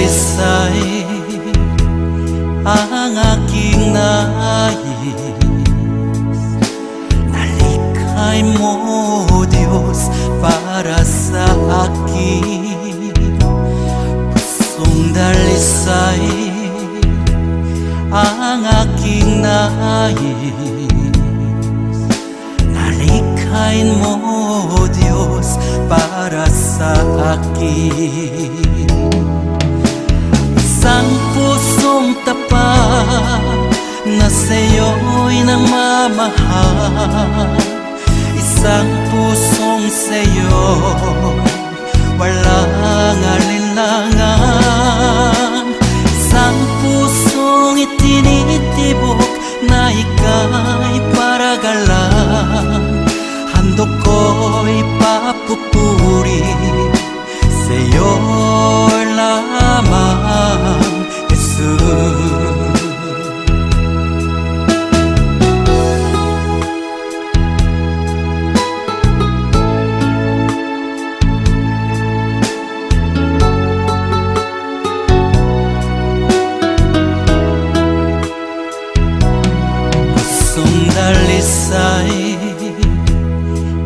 dalisay ang aking nais. Nalikhay mo, Diyos, para sa akin. Pusong dalisay ang aking nais. Nalikhain mo, Diyos, para sa akin. Isang pusong tapat na sa'yo'y nagmamahal. Isang pusong sa'yo walang alinlangan. Isang pusong itinitibok na ika'y paragalan. Handog ko'y papupuri sa'yo lamang, Jesus. Dalisay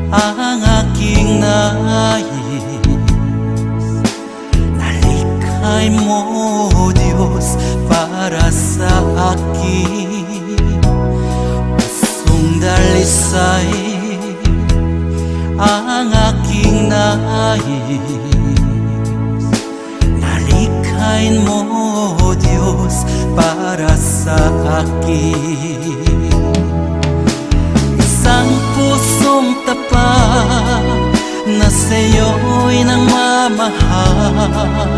ang aking nais. Nalikhay mo, Diyos, para sa akin. Pusong dalisay ang aking nais. Nalikhain mo, Diyos, para sa akin. Isang pusong tapat na sa'yo'y nagmamahal.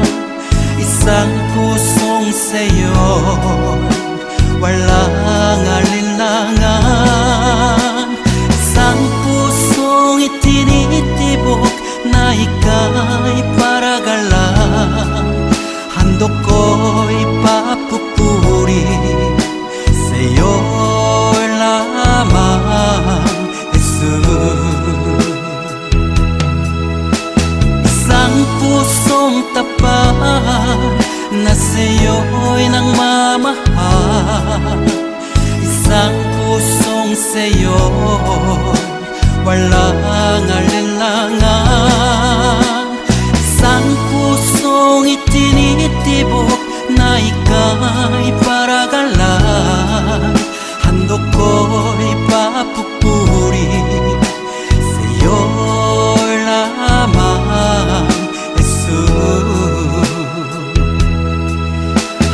Isang pusong sa'yo walang alinlangan. Isang pusong itinitibok na ika'y paragalan. Handog ko'y papupuri sa'yo lamang, Jesus. Isang pusong tapat na sa'yo'y nagmamahal. Isang pusong sa'yo walang alinlangan. Isang pusong itinitibok na ika'y paragalan. Handog ko'y papupuri sa'yo lamang, Jesus.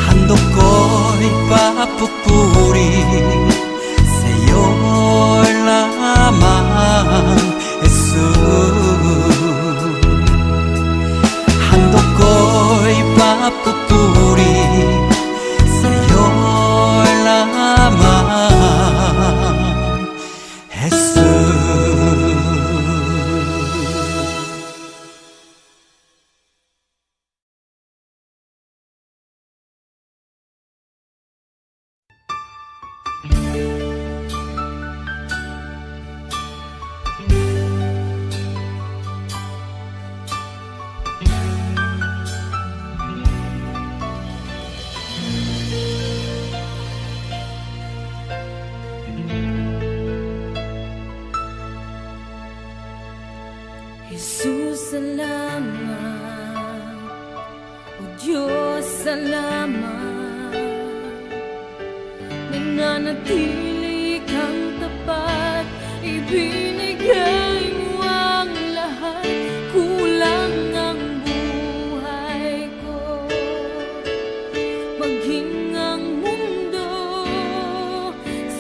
Handog ko'y papupuri sa'yo lamang, Jesus. Handog ko'y papupuri sa'yo lamang, Jesus. Jesus, salamat. O Diyos, salamat. Nananatili kang tapat. Ibinigay mo ang lahat. Kulang ang buhay ko. Maging ang mundo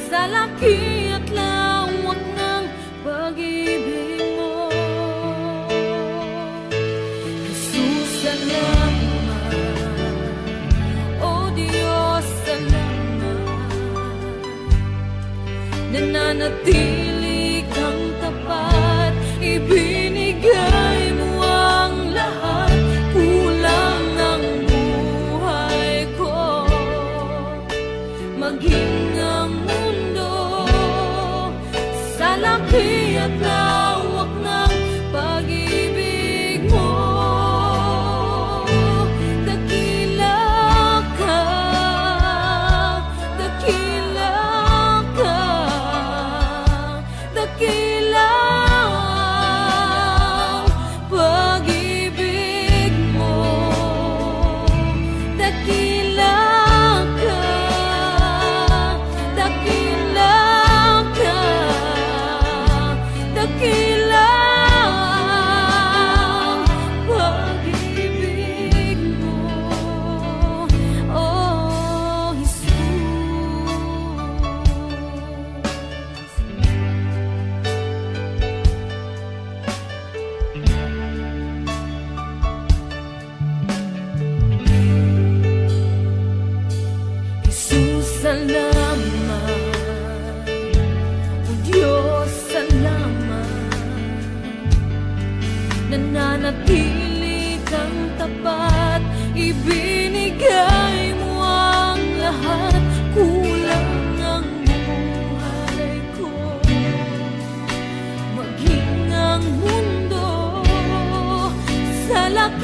sa laki at lawak ng pag-ibig mo. Nananatili kang tapat, ibinigay mo ang lahat. Kulang ang buhay ko, maging ang mundo sa laki at lawak ng pag-ibig mo. Dakila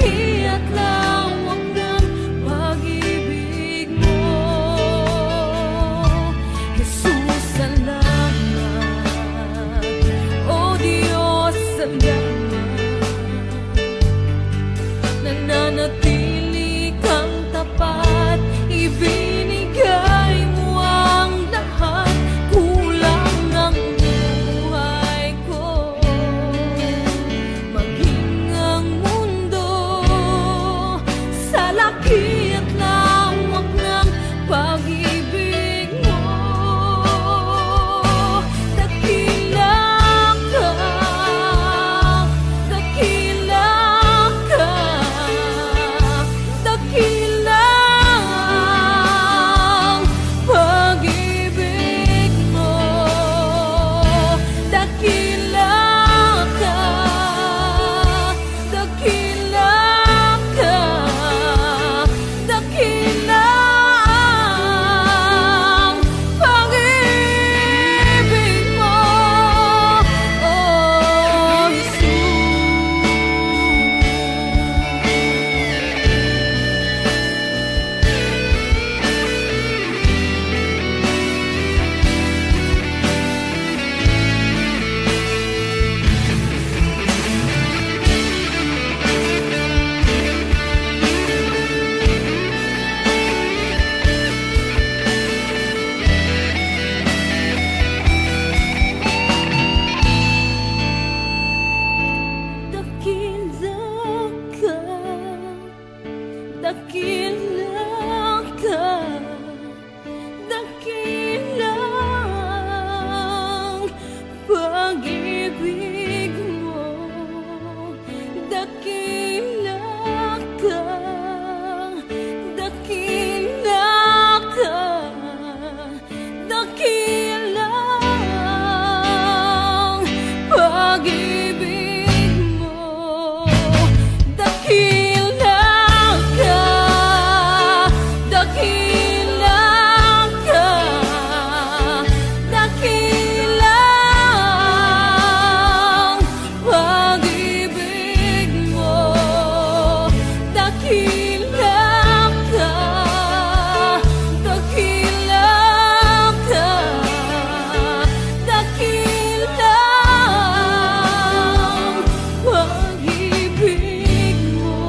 laki at lawak ng pag-ibig mo. Jesus, salamat. O Diyos, salamat. Nananatili kang tapat, ibinigay mo ang lahat. Kulang ang buhay ko, maging ang mundo sa laki at lawak ng pag-ibig mo. Dakila ka, dakila ka, dakila ang pag-ibig mo. Dakila ka, dakila ka, dakila ang pag-ibig mo, oh dakila ka, dakila ang pag-ibig mo. Dakila ka, dakila ka, dakila ang pag-ibig mo. Dakila ka, dakila ka, dakila ang pag-ibig mo. Dakila ka, dakila ka, dakila ang pag-ibig mo,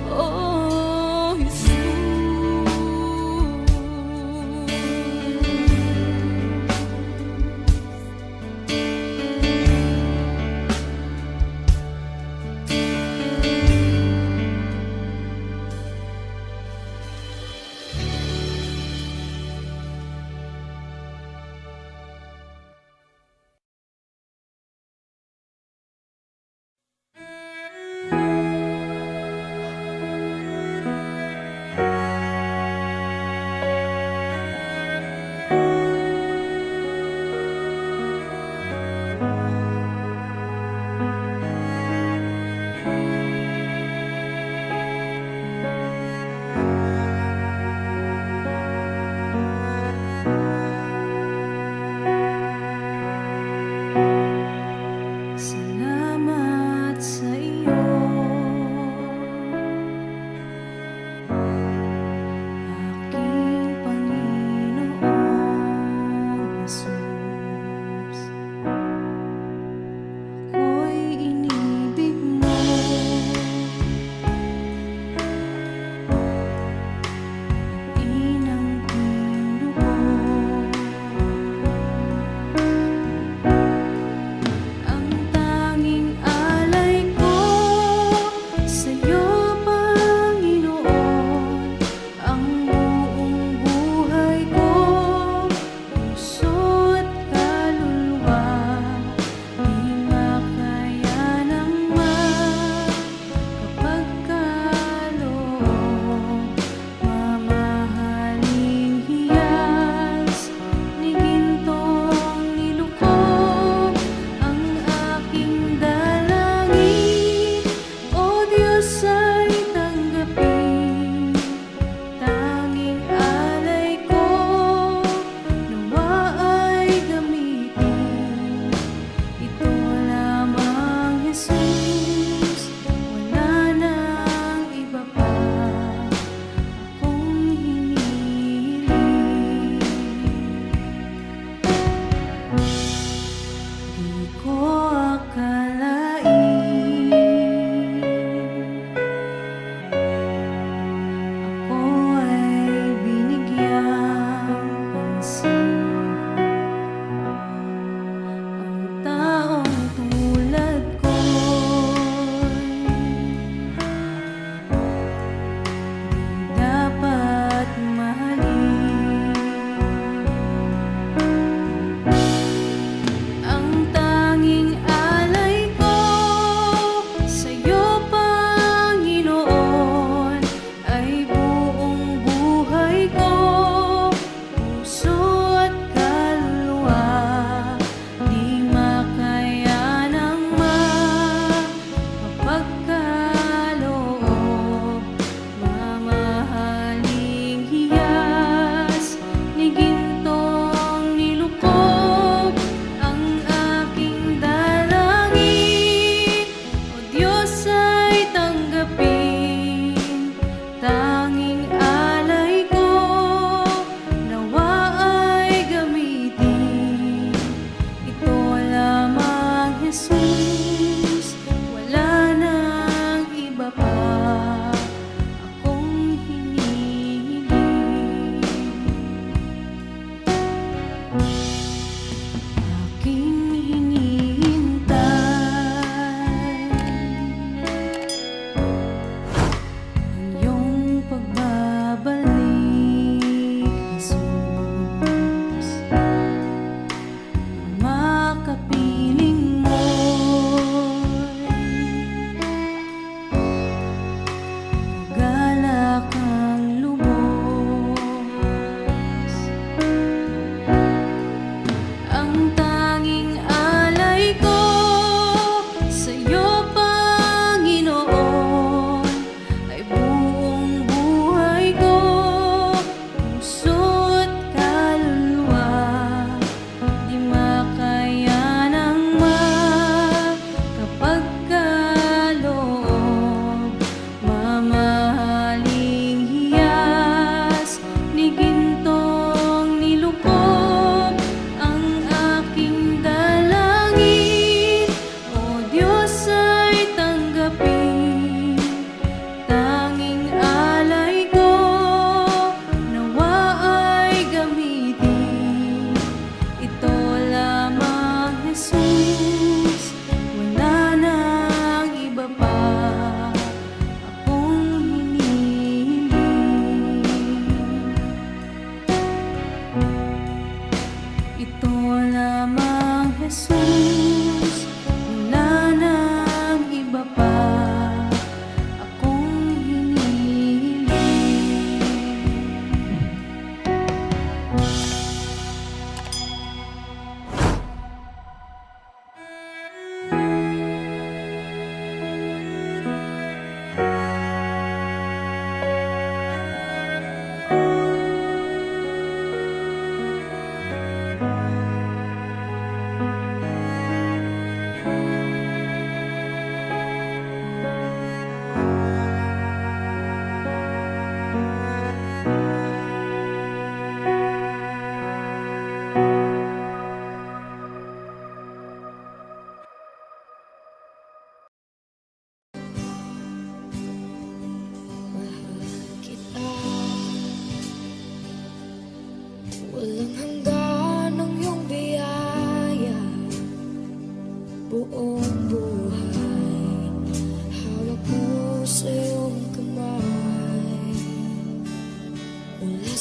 oh Jesus.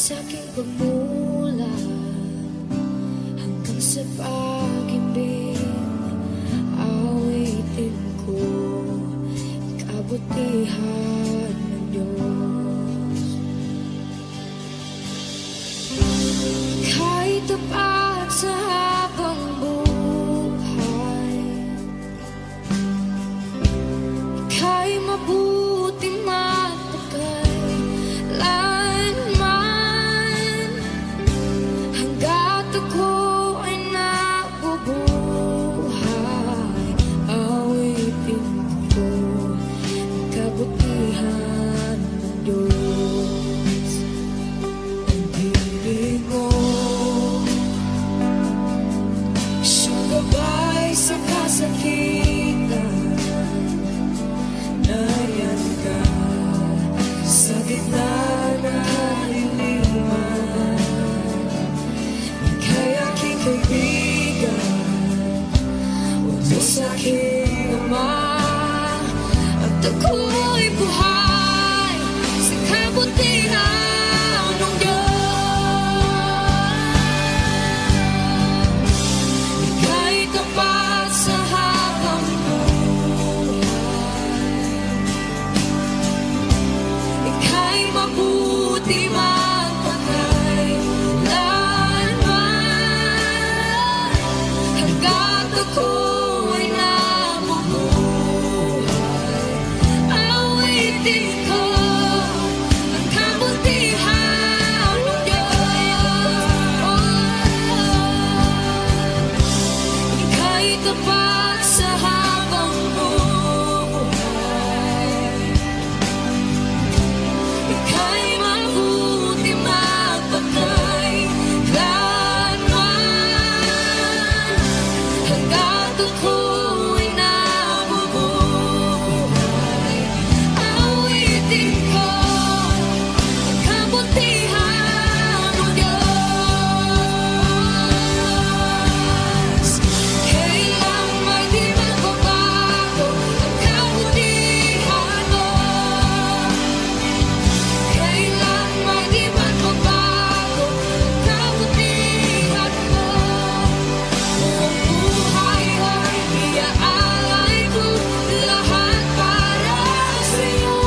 sa aking pagmulat hanggang sa pag-ibig, awitin ko kabutihan ng Diyos. Kahit tapat sa habang buhay, ika'y mabuti matagal lanman, hanggat ako ay nabubuhay, awitin ko ang kabutihan ng Diyos. Ang ibig mo, siyang gabay sa kasakitan, nariyan ka sa gitna ng kaliliman. Ika'y aking kaibigan, Diyos aking Ama, at ako'y buhay sa kabutihan ng Diyos. Ika'y tapat sa habang buhay, ika'y mabuti magpakailanman, hanggat ako ay nabubuhay, awitin ko ang kabutihan ng Diyos. Ika'y tapat sa habang buhay, ika'y mabuti magpakailanman, hanggat ako'y nabubuhay, awitin ko ang kabutihan ng Diyos. Kailang may di magbabago ang kabutihan mo, kailan may di magbabago ang kabutihan mo. Buong buhay ay iaalay ko lahat para sa'yo.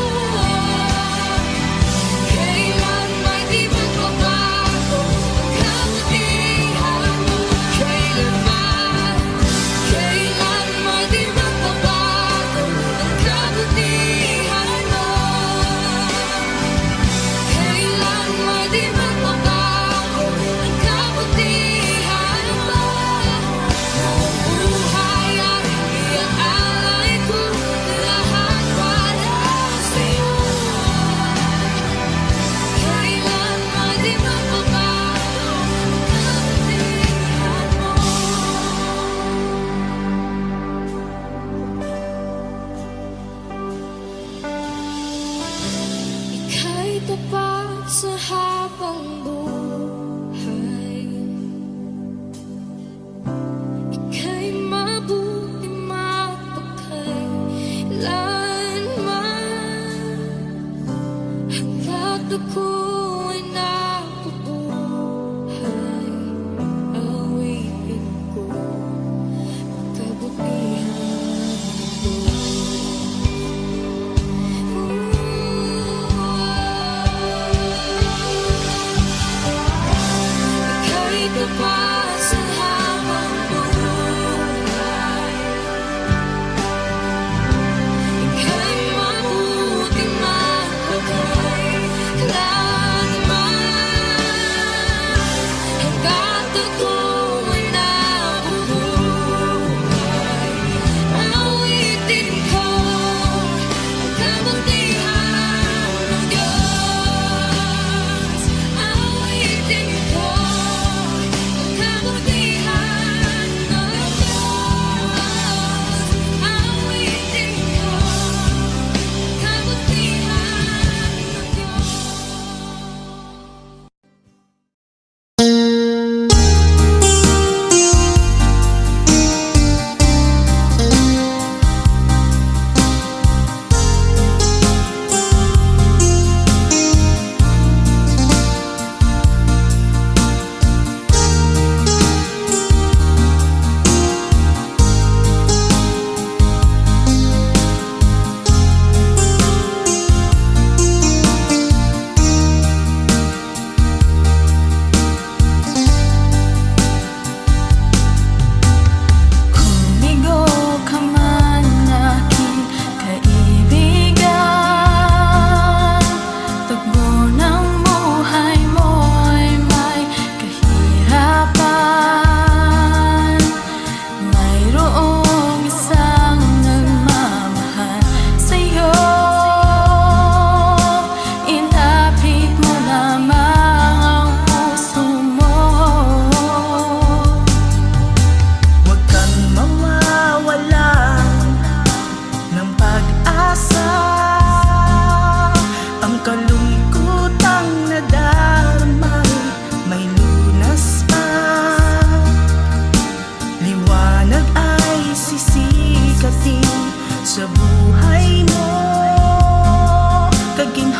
Kailan may di magbabago ang kabutihan mo, kailan may di magbabago ang kabutihan mo, kailan may di magbabago ang kabutihan mo. Buong buhay ay iaalay ko lahat para sa'yo. Kailan may di magbabago ang kabutihan mo. Ika'y tapat sa habang buhay, ika'y mabuti magpakailanman, hanggat ako'y nabubuhay, awitin ko ang kabutihan ng Ika'y tapat sa habang buhay, ika'y mabuti magpakailanman,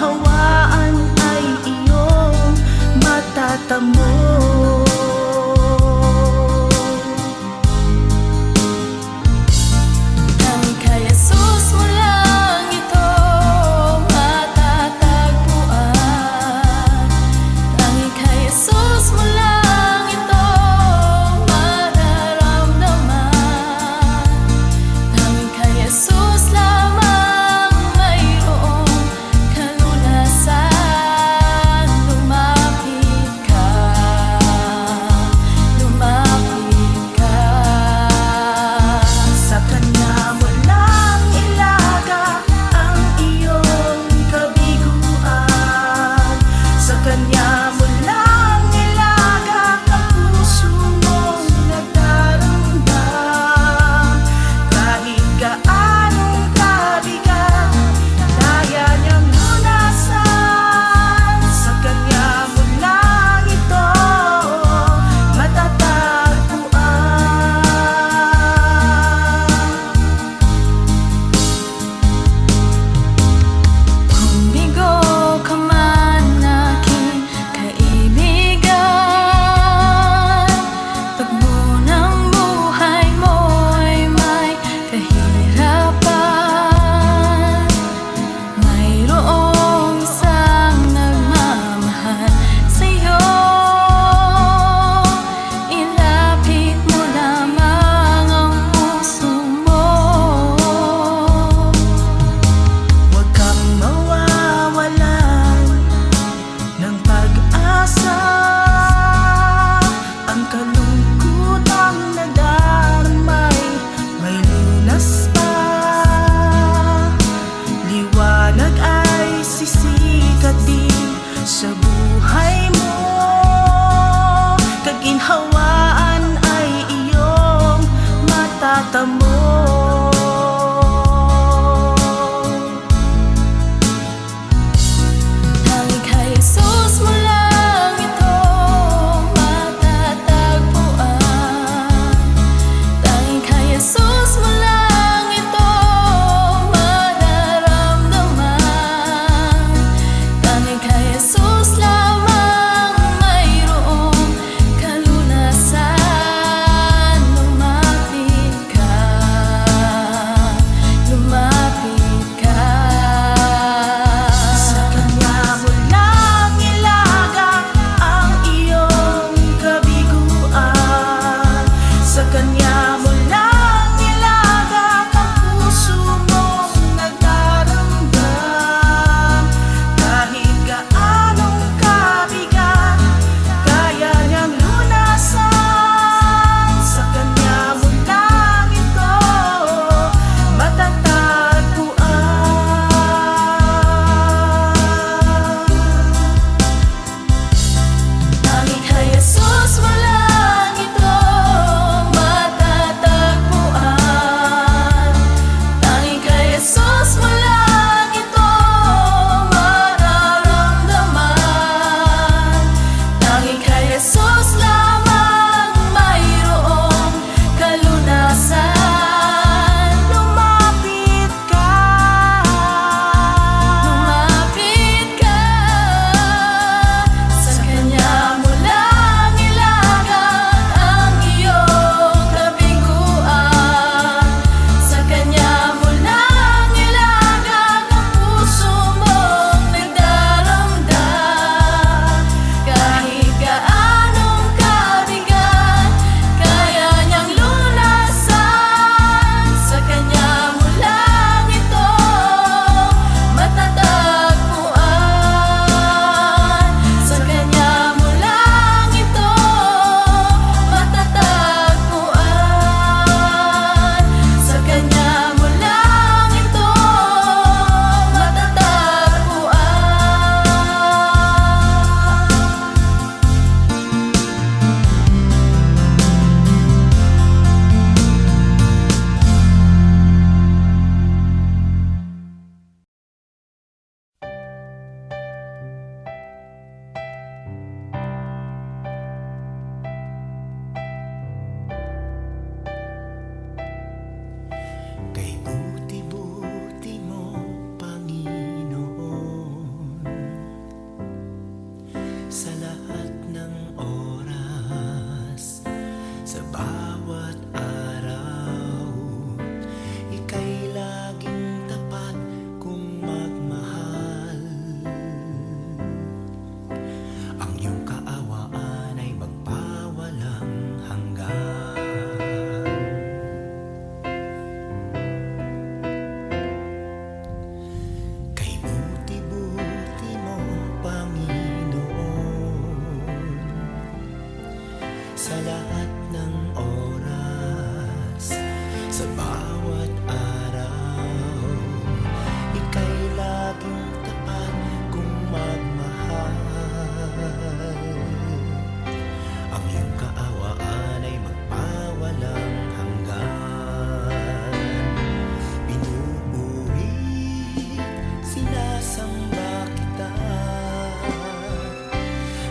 kaunawaan ay iyong matatamo. Tanging kay Jesus mo lang ito matatagpuan. Tanging kay Jesus mo lang ito mararamdaman. Tanging kay Jesus lamang mayroong kalunasan.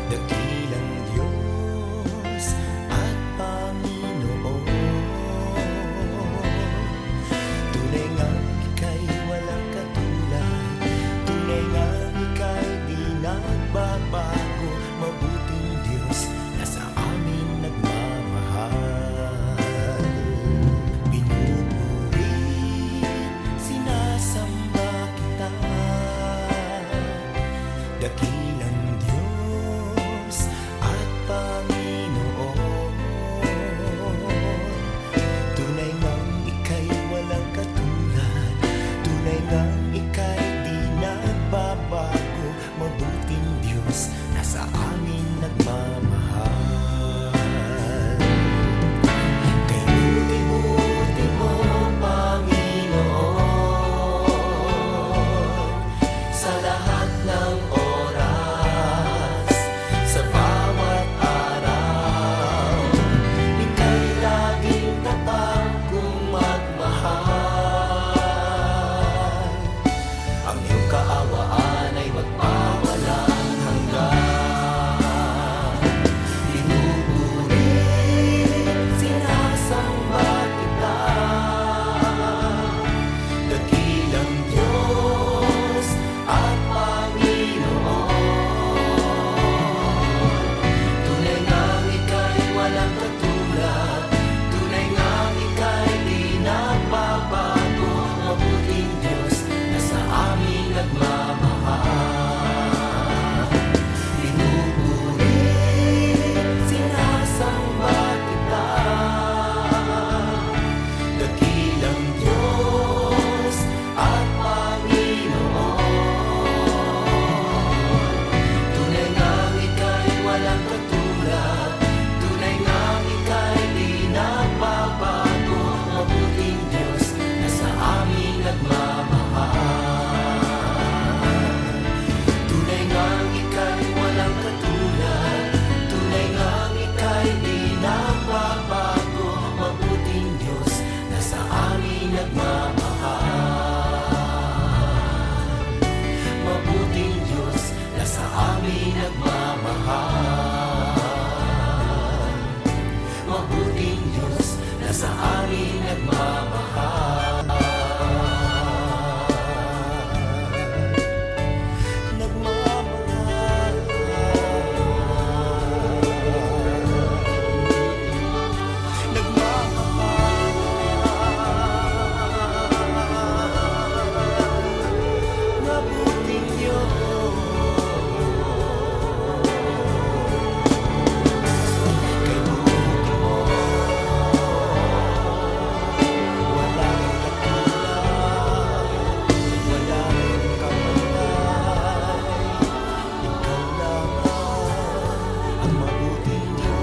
dakilang Diyos at Panginoon. Tunay nga ika'y walang katulad, tunay nga ika'y di nagbabago, mabuting Diyos na sa amin nagmamahal. Pinupuri, sinasamba kita, dakilang Diyos at Panginoon. Tunay ngang ika'y walang katulad, tunay ngang ika'y di nagbabago, mabuting Diyos na sa amin nagmamahal. Kay buti-buti mo, Panginoon, sa lahat ng oras, sa bawat araw, ika'y laging tapat kong magmahal. Ang iyong kaawaan ay magpawalang hanggan. Pinupuri, sinasamba kita, dakilang Diyos at Panginoon. Tunay ngang ika'y walang katulad, tunay ngang ika'y di nagbabago, mabuting Diyos na sa amin nagmamahal. Pinupuri, sinasamba kita, dakilang Diyos at Panginoon. Tunay ngang ika'y walang katulad, tunay ngang ika'y di nagbabago, mabuting Diyos na sa amin nagmamahal. Tunay ngang ika'y walang katulad, tunay ngang ika'y di nagbabago, mabuting Diyos na sa amin nagmamahal. Mabuting Diyos na sa amin nagmamahal. Mabuting Diyos na sa amin nagmamahal. Nagmamahal. Nagmamahal. Mabuting Diyos. Kay buti mo, walang katulad, walang kapantay. Ikaw lamang ang mabuting Diyos.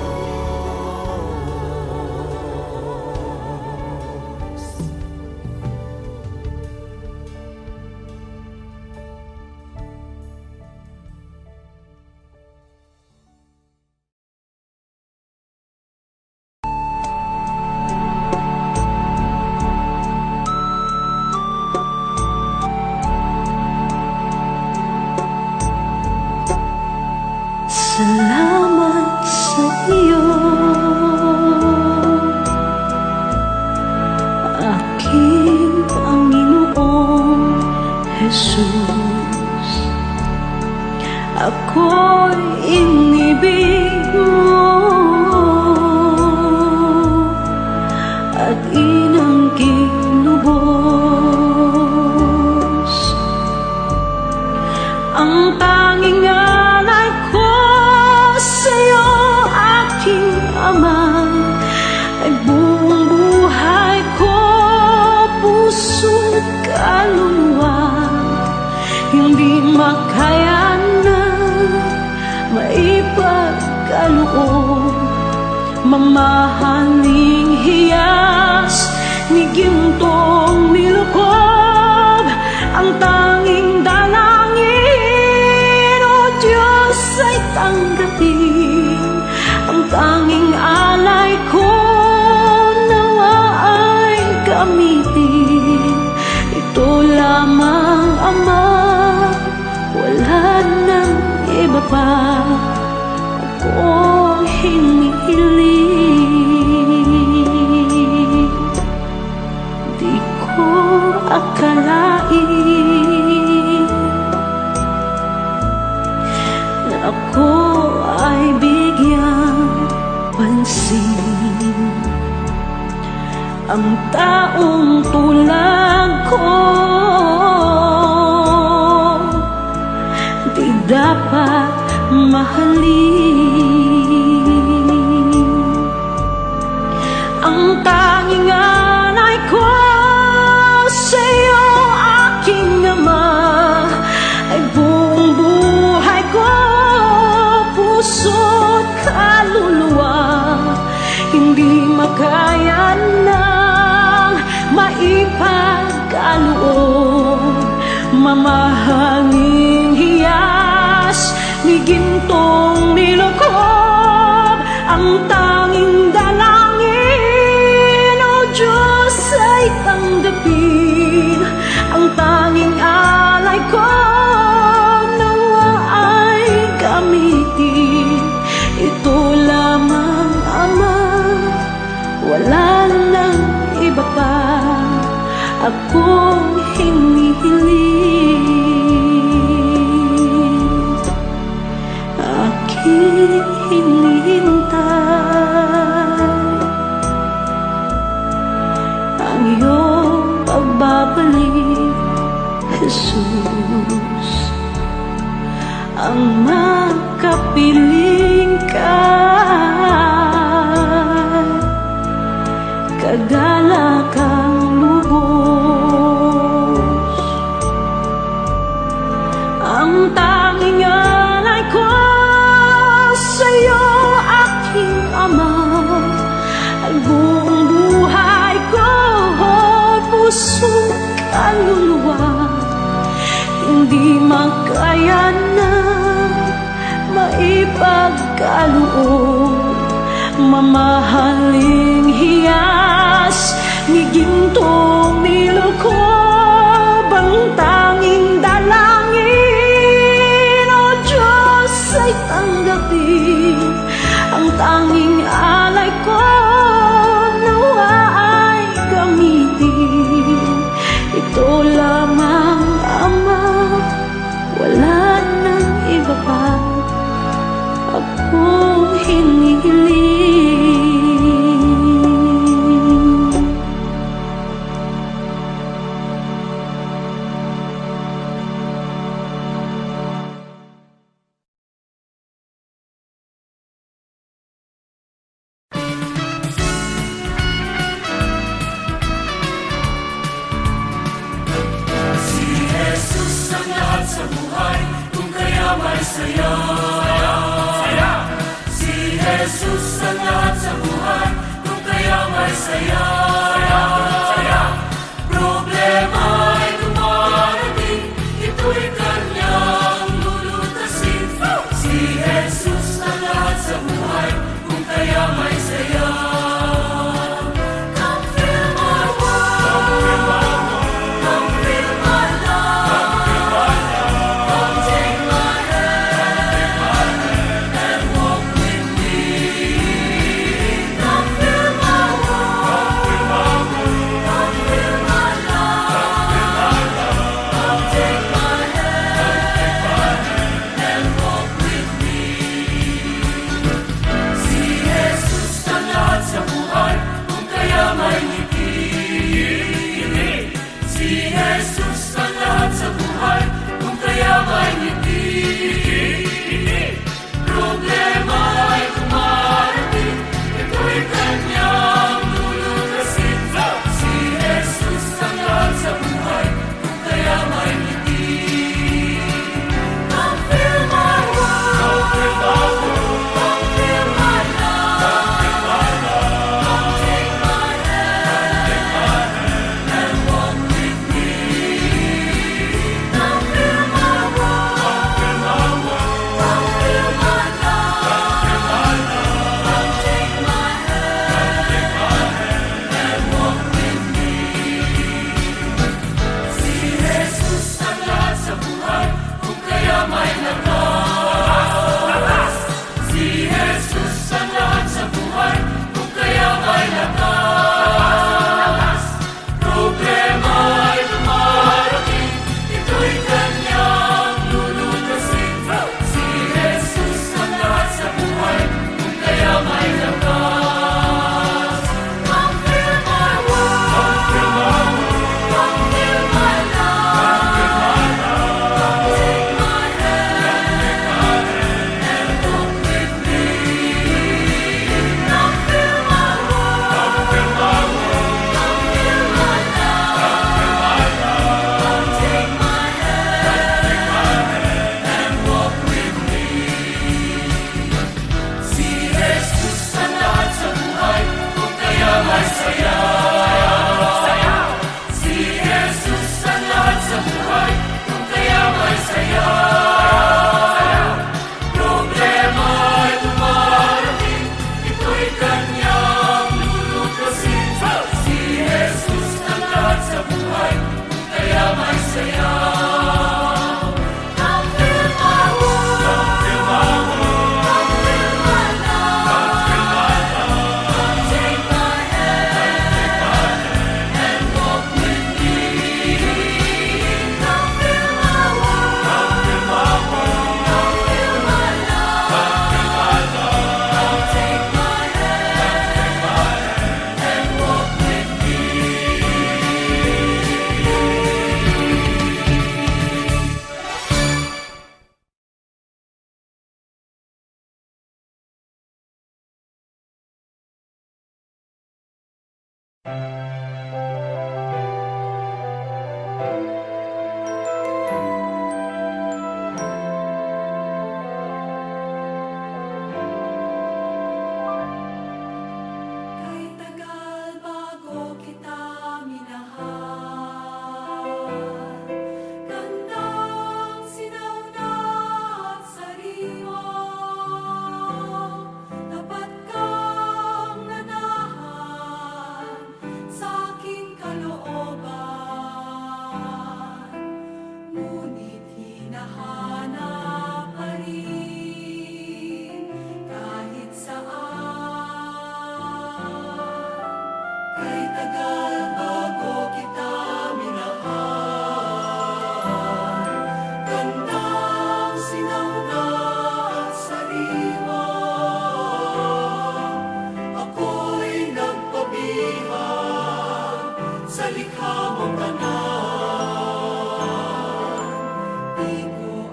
Salamat sa iyo, aking Panginoong Jesus. Ako'y inibig mo at inangking lubos. Ang tanging alay ko sa'yo, aking Ama, ay buong buhay ko, puso't kaluluwa. Hindi makaya na maipagkaloob, mamahaling hiyas ni gintong nilukob. Ang tanging dalangin, O Diyos, ay tanggapin. Ang tanging alay ko, nawa ay gamitin. Ito lamang, Ama, wala nang iba pa. kong hinihiling. Di ko akalain na ako ay bigyang pansin. Ang taong tulad ko di dapat mahalin. Ang tanging alay ko sa'yo, aking ama, ay buong buhay ko, puso't kaluluwa. Hindi makaya ng maipagkaloob, mamahaling hiyas ni gintong nilokob. Ang tanging dalangin, O Diyos, ay tanggapin. Ang tanging alay ko nawa ay gamitin. Ito lamang, Ama, wala nang iba pa akong hinihiling. Aking hinihintay ang iyong pagbabalik, Jesus. Ang makapiling ka, kagalakang lubos. Ang tanging alay ko sa'yo, aking Ama, ay buong buhay ko, puso, kaluluwa. Hindi makaya na maipagkaloob, mamahaling hiyas ni gintong nilokob. Ang tanging dalangin, O Diyos, ay tanggapin. Ang tanging alay ko nawa ay gamitin. Ito lamang, Ama, wala nang iba pa akong hinihiling. Kay tagal bago kita minahal, gandang sinauna at sariwa, dapat kang nanahan sa aking kalooban, ngunit hinahanap pa rin kahit saan. Kay tagal bago kita minahal, gandang sinauna at sariwa, ako'y nagpabihag sa likha mong tanan. Di ko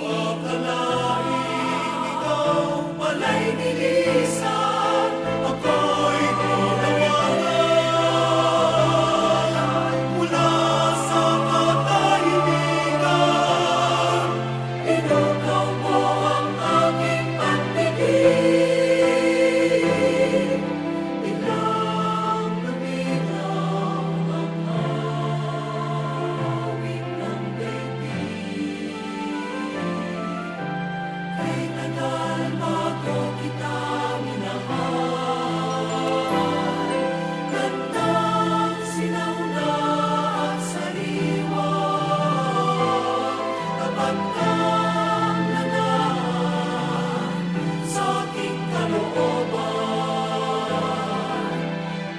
akalain ikaw pala'y nilisan, ako'y tinawagan mula sa katahimikan. Inukaw mo ang aking pandinig, biglang luminaw ang awit ng daigdig. Kay tagal bago kita minahal, gandang sinauna at sariwa, dapat kang nanahan sa aking kalooban,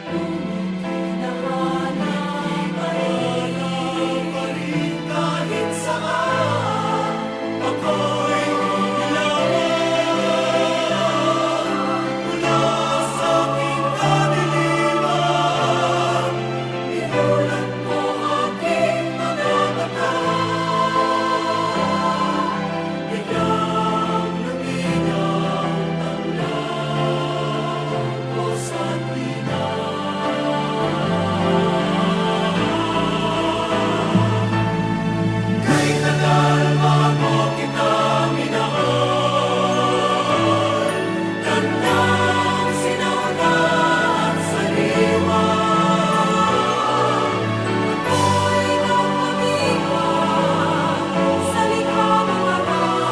ngunit hinahanap pa rin kahit saan. Ako'y nilawan mula sa aking kadiliman, inulan mo aking mga mata, biglang luminaw ang lagos at linaw. Kay tagal bago kita minahal, gandang sinauna at sariwa, ako'y nagpabihag sa likha mong aral.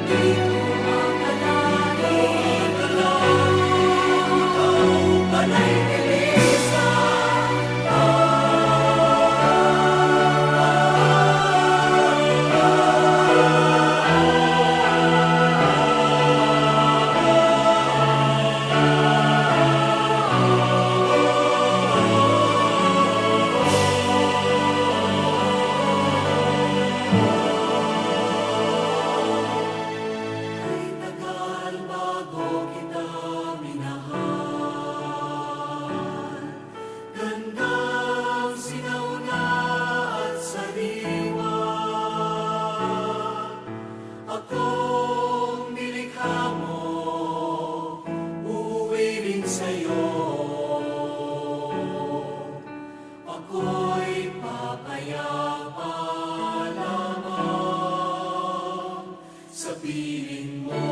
Di ko akalain ikaw pala'y nilisan. Kay tagal bago kita minahal, gandang sinauna at sariwa, akong nilikha mo, uuwi rin sa'yo. Ako'y papayapa lamang sa piling mo.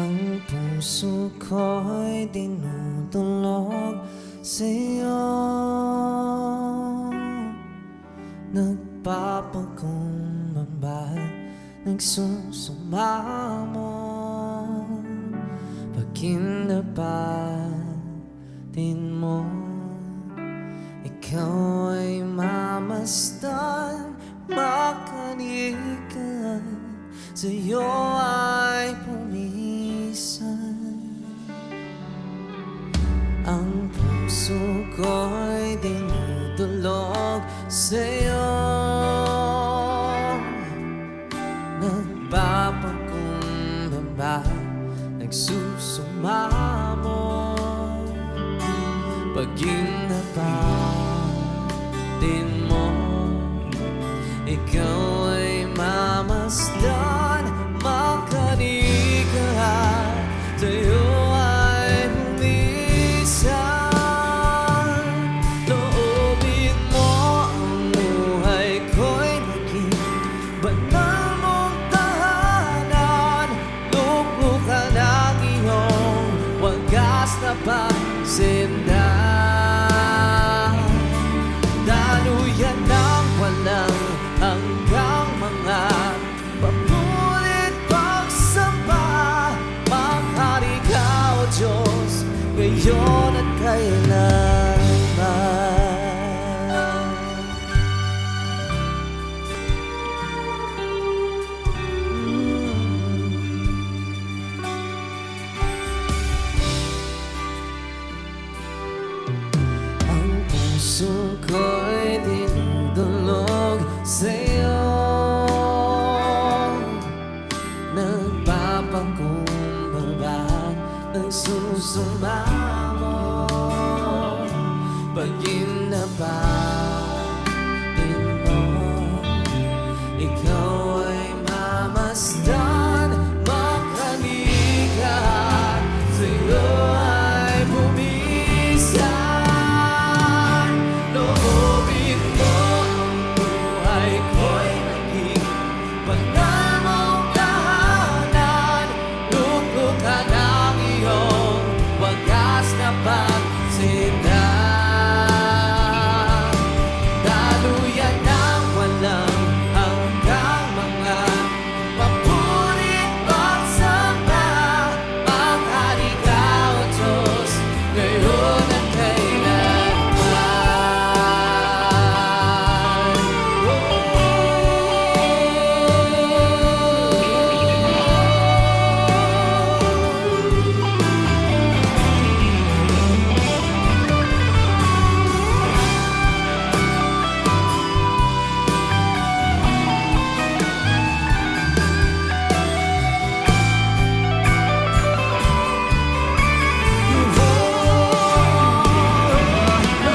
Ang puso ko'y dinudulog sa'yo, nagpapakumbaba, nagsusumamo, Pagkinapatin mo, ikaw ay mamasdan, makanikan, sa'yo ay pumisan. Ang puso ko'y dinudulog sa'yo, nagpapakumbaba, nagsusumamo. Pagkinapatin mo, ikaw ay mamasdan, makanikan, sa'yo ay bumisan. Loobin mo ang buhay ko'y naging banal mong tahanan. Luklukan ang iyong wagas na pagsindan. Daluyan ng walang hanggang mga papulit pagsamba. Maghari ka, O Diyos, ngayon at kailanman. Ang puso ko'y dinudulog sa'yo, nagpapakumbaba, nagsusumamo. Pagkinapatin mo, ikaw ay mamasdan, makanikan, sa'yo ay bumisan. Loobin mo ang buhay ko'y naging banal mong tahanan. Luklukan ang iyong wagas na pagsindan. Daluyan ng walang hanggang mga papurit pagsamba. Maghari ka, O Diyos, ngayon at kailanman.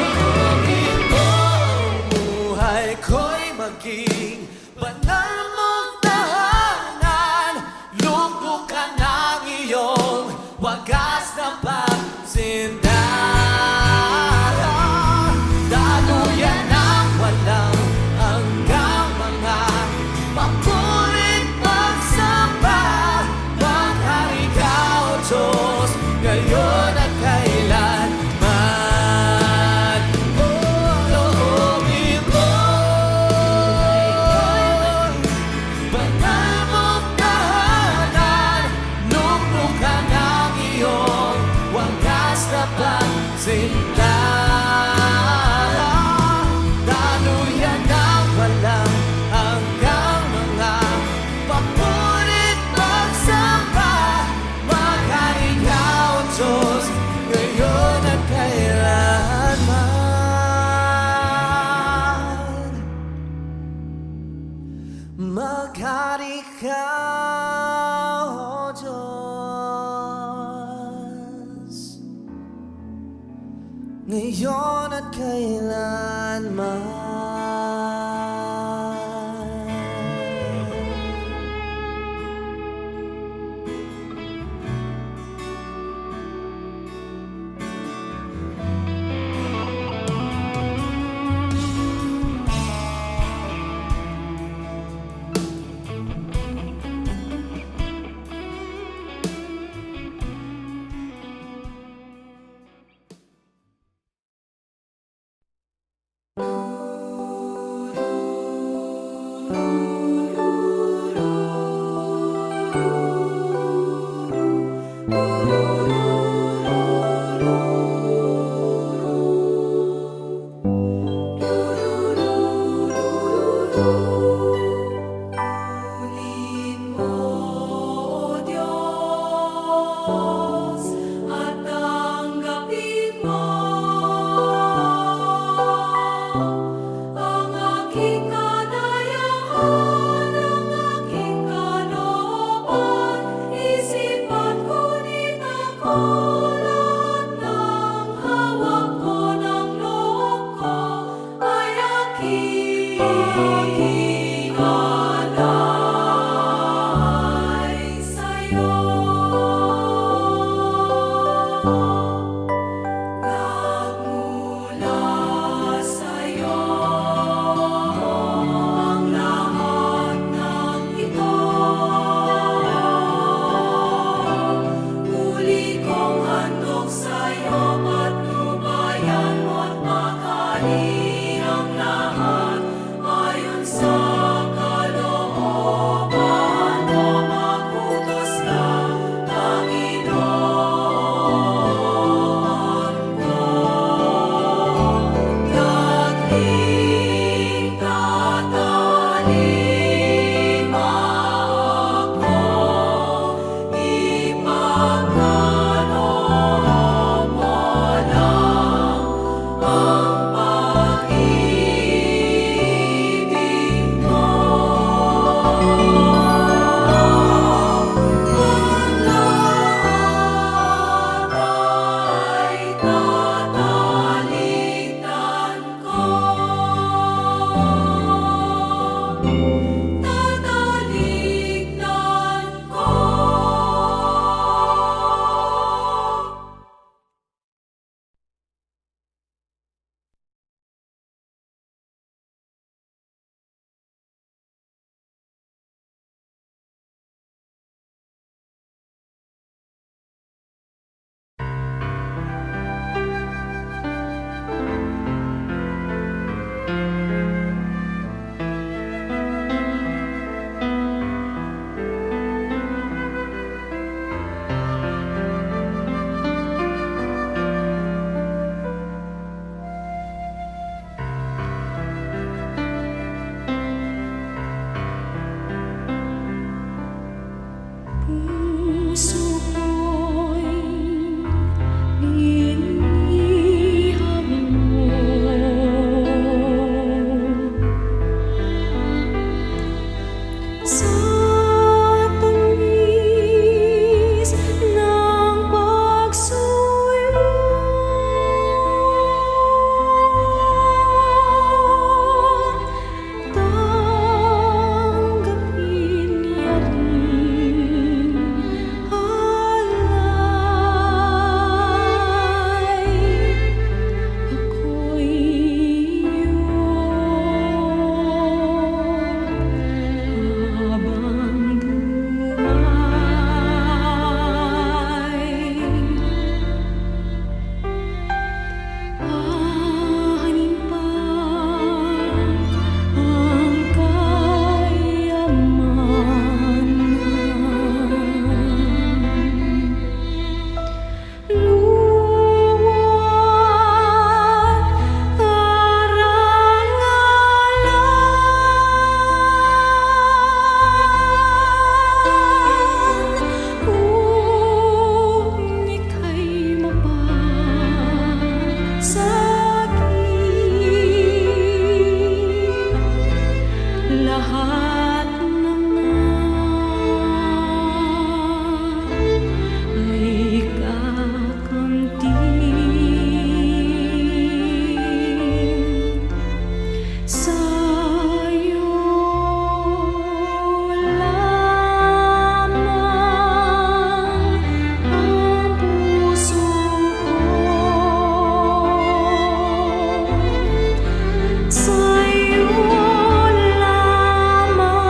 Loobin mo ang buhay ko'y maging banal mong tahanan. Luklukan ang iyong wagas na pagsindan. Daluyan ng walang hanggang mga papulit pagsamba. Maghari ka, O Diyos, ngayon at kailanman. Loobin mo banal mong tahanan. Luklukan ang iyong wagas na pagsindan. Daluyan ng walang hanggang mga papulit pagsamba. Maghari ka, O Diyos, ngayon at kailanman. Maghari ka, O Diyos, ngayon at kailanman. Oh Pagpapatuloy mo, O Diyos, at tanggapin mo ang aking kadayahan, ang aking kalooban, isip at ngunit ako lahat ng hawak ko ng loob ko ay aking alay sa'yo. Nagmula sa'yo ang lahat ng ito. Muli kong handog sa'yo, patnubayan mo't makali ang lahat ayon sa kalooban mo. Magutos ka, Panginoon ko. Dagling tatalima ako, ipagkaloob mo lang ang pag-ibig mo. Ang lahat ay tatalikdan ko. Tatalikdan ko. Puso ko'y iniham mo, sa tamis ng pagsuyo. Tanggapin niya rin alay. Ako'y iyong habang buhay. Ahanin pa ang kayamanan, luwag karangalan, kung ika'y mapasakit. Lahat na nga ay kakamtin sa'yo lamang ang puso ko. Sa'yo lamang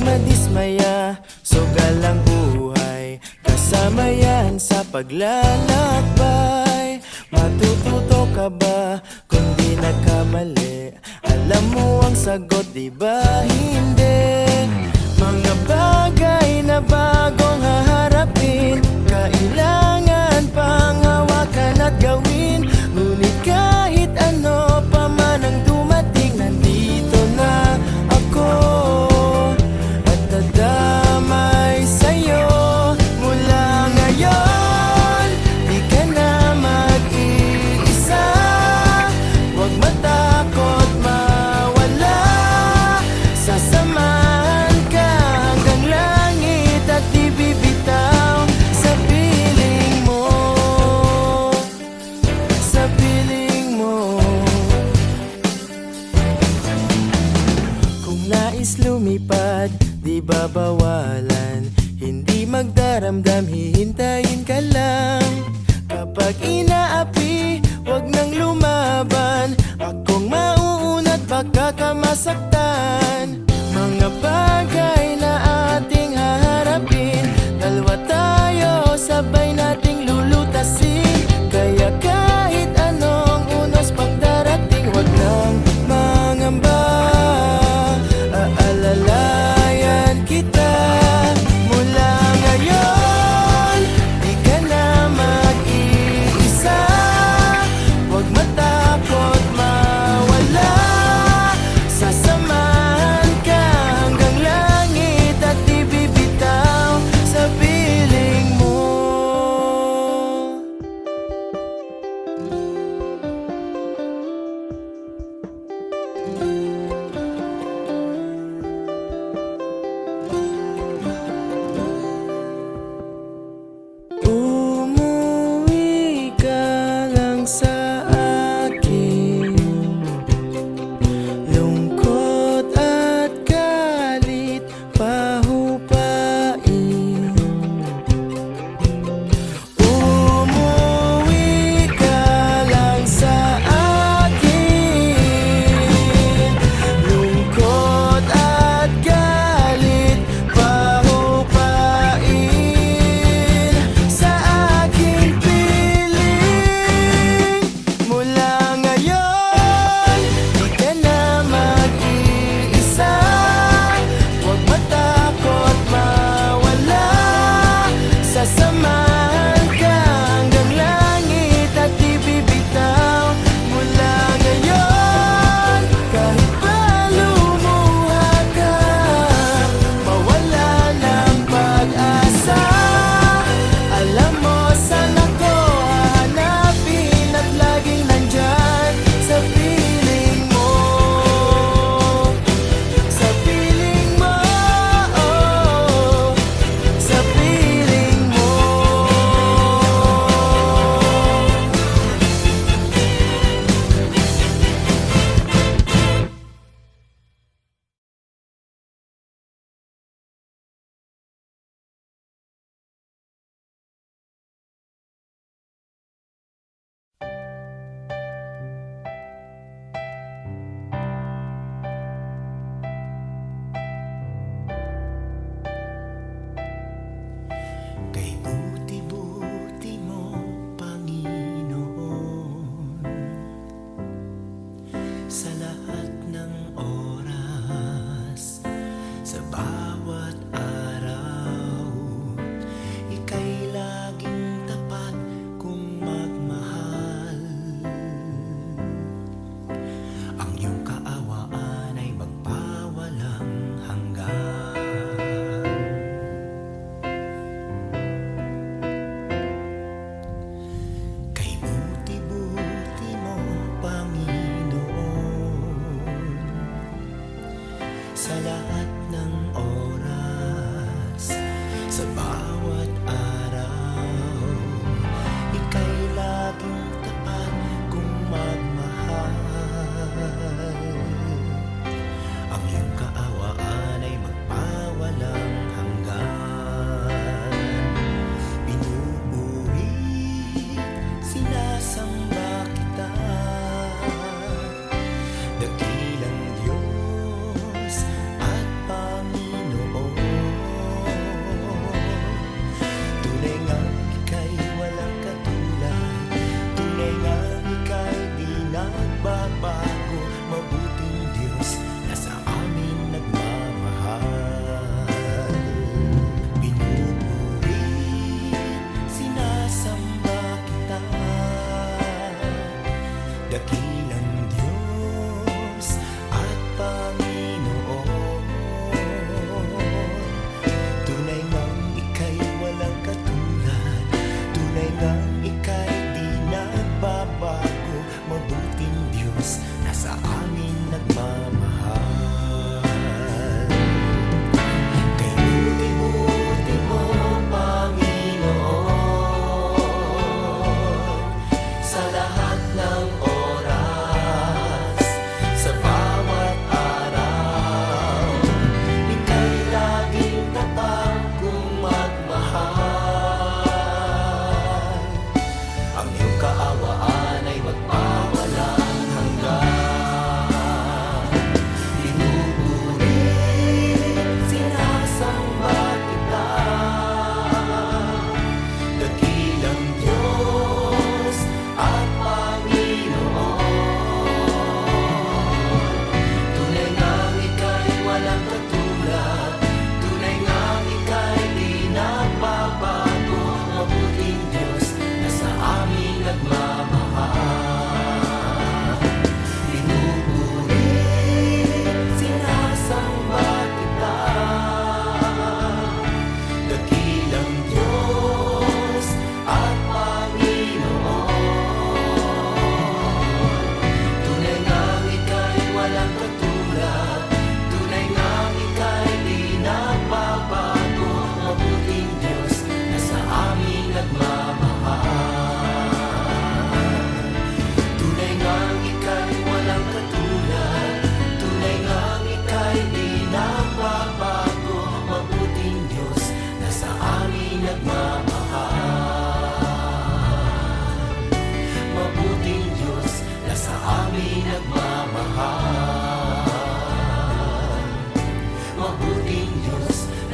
madismaya, sugal ang buhay, kasama yan sa paglalakbay. Matututo ka ba kung di nagkamali? Alam mo ang sagot, di ba hindi? Mga bagay na bagong haharapin, kailangan pang hawakan at gawin. Ngunit kahit ano pa man ang dumating, nandito na ako at dadamay sa'yo. Mula ngayon, di ka na mag-iisa. Huwag matakot mawala, sasamahan ka hanggang langit at di bibitaw sa piling mo, sa piling mo. Kung nais lumipad, di babawalan, hindi magdaramdam, hihintayin ka lang. Kapag inaapi, wag nang lumaban, akong mauunat baka ka masaktan. Mga bagay na ating haharapin, dalawa tayo sabay nating lulutasin. Kaya kahit anong unos pang darating, wag nang mangamba, aalalayan kita. Mula ngayon, di ka na mag-iisa. Huwag matakot mawala, sasamahan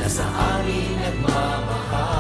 na sa amin nagmamahal.